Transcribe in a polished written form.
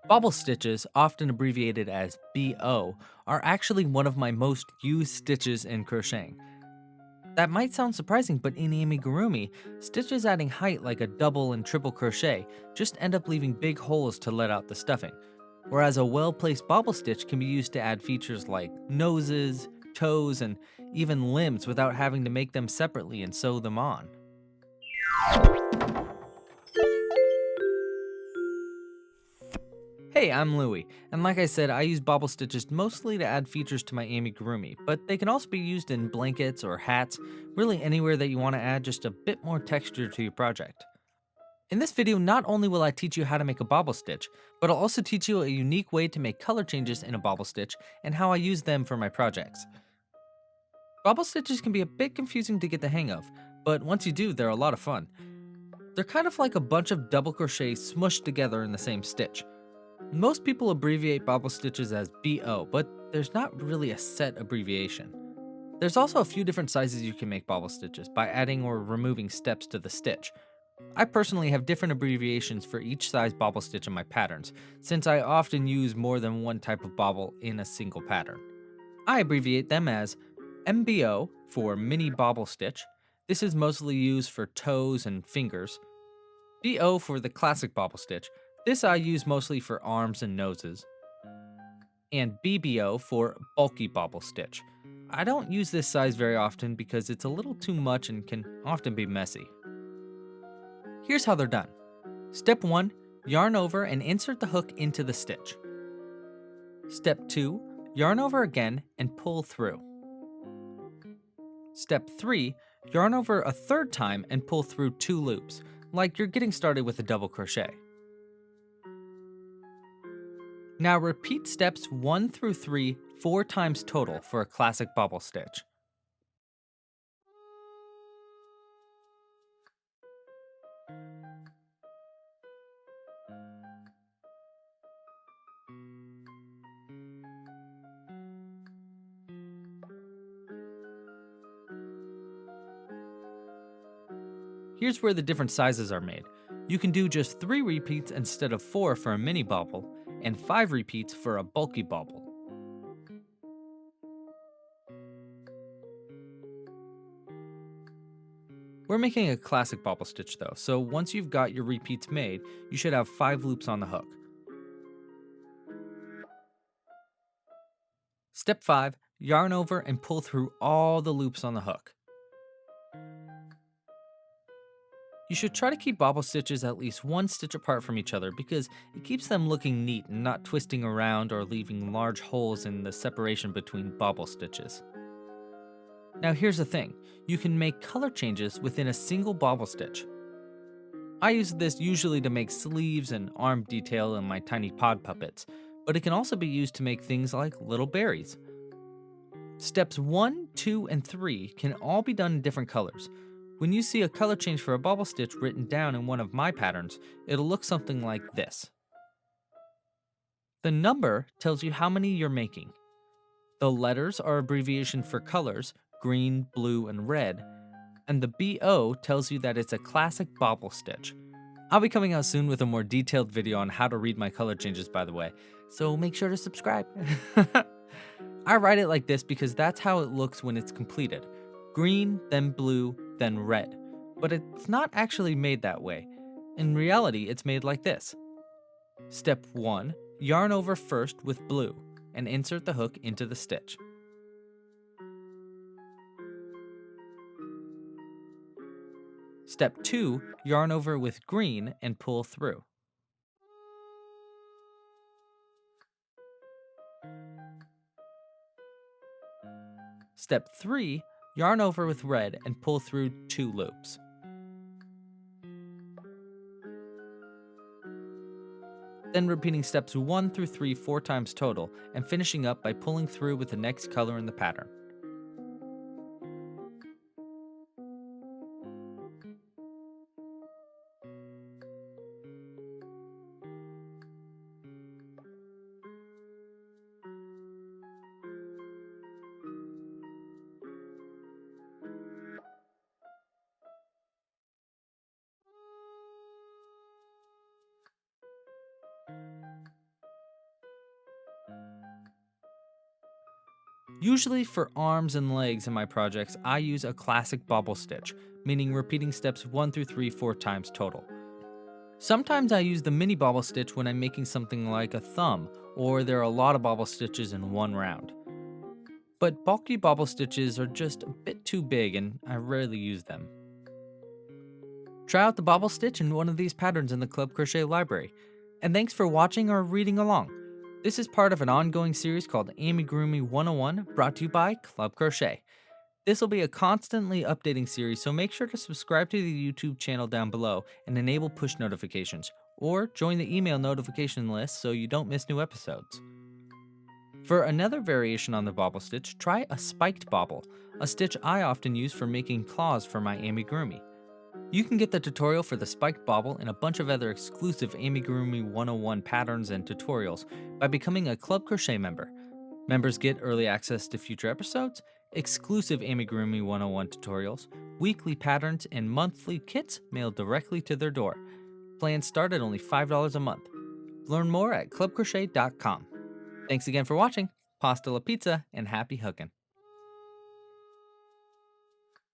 Bobble stitches, often abbreviated as BO, are actually one of my most used stitches in crocheting. That might sound surprising, but in amigurumi, stitches adding height like a double and triple crochet just end up leaving big holes to let out the stuffing, whereas a well-placed bobble stitch can be used to add features like noses, toes, and even limbs without having to make them separately and sew them on. Hey, I'm Louie, and like I said, I use bobble stitches mostly to add features to my amigurumi, but they can also be used in blankets or hats, really anywhere that you want to add just a bit more texture to your project. In this video, not only will I teach you how to make a bobble stitch, but I'll also teach you a unique way to make color changes in a bobble stitch and how I use them for my projects. Bobble stitches can be a bit confusing to get the hang of, but once you do, they're a lot of fun. They're kind of like a bunch of double crochet smushed together in the same stitch. Most people abbreviate bobble stitches as BO, but there's not really a set abbreviation. There's also a few different sizes you can make bobble stitches by adding or removing steps to the stitch. I personally have different abbreviations for each size bobble stitch in my patterns, since I often use more than one type of bobble in a single pattern. I abbreviate them as MBO for mini bobble stitch. This is mostly used for toes and fingers. BO for the classic bobble stitch. This I use mostly for arms and noses. And BBO for bulky bobble stitch. I don't use this size very often because it's a little too much and can often be messy. Here's how they're done. Step 1, yarn over and insert the hook into the stitch. Step 2, yarn over again and pull through. Step 3, yarn over a third time and pull through 2 loops, like you're getting started with a double crochet. Now repeat steps 1 through 3 4 times total for a classic bobble stitch. Here's where the different sizes are made. You can do just 3 repeats instead of 4 for a mini bobble, and 5 repeats for a bulky bobble. We're making a classic bobble stitch though, so once you've got your repeats made, you should have 5 loops on the hook. Step 5, yarn over and pull through all the loops on the hook. You should try to keep bobble stitches at least 1 stitch apart from each other because it keeps them looking neat and not twisting around or leaving large holes in the separation between bobble stitches. Now here's the thing, you can make color changes within a single bobble stitch. I use this usually to make sleeves and arm detail in my tiny pod puppets, but it can also be used to make things like little berries. Steps 1, 2, and 3 can all be done in different colors. When you see a color change for a bobble stitch written down in one of my patterns, it'll look something like this. The number tells you how many you're making. The letters are abbreviation for colors, green, blue, and red, and the BO tells you that it's a classic bobble stitch. I'll be coming out soon with a more detailed video on how to read my color changes, by the way, so make sure to subscribe. I write it like this because that's how it looks when it's completed. Green, then blue, then red. But it's not actually made that way. In reality, it's made like this. Step 1, yarn over first with blue and insert the hook into the stitch. Step 2, yarn over with green and pull through. Step 3, yarn over with red and pull through 2 loops. Then repeating steps 1 through 3 4 times total and finishing up by pulling through with the next color in the pattern. Usually for arms and legs in my projects, I use a classic bobble stitch, meaning repeating steps 1 through 3 4 times total. Sometimes I use the mini bobble stitch when I'm making something like a thumb, or there are a lot of bobble stitches in one round. But bulky bobble stitches are just a bit too big and I rarely use them. Try out the bobble stitch in one of these patterns in the Club Crochet library. And thanks for watching or reading along. This is part of an ongoing series called Amigurumi 101, brought to you by Club Crochet. This will be a constantly updating series, so make sure to subscribe to the YouTube channel down below and enable push notifications, or join the email notification list so you don't miss new episodes. For another variation on the bobble stitch, try a spiked bobble, a stitch I often use for making claws for my amigurumi. You can get the tutorial for the spiked bobble and a bunch of other exclusive Amigurumi 101 patterns and tutorials by becoming a Club Crochet member. Members get early access to future episodes, exclusive Amigurumi 101 tutorials, weekly patterns, and monthly kits mailed directly to their door. Plans start at only $5 a month. Learn more at clubcrochet.com. Thanks again for watching. Pasta la pizza and happy hooking.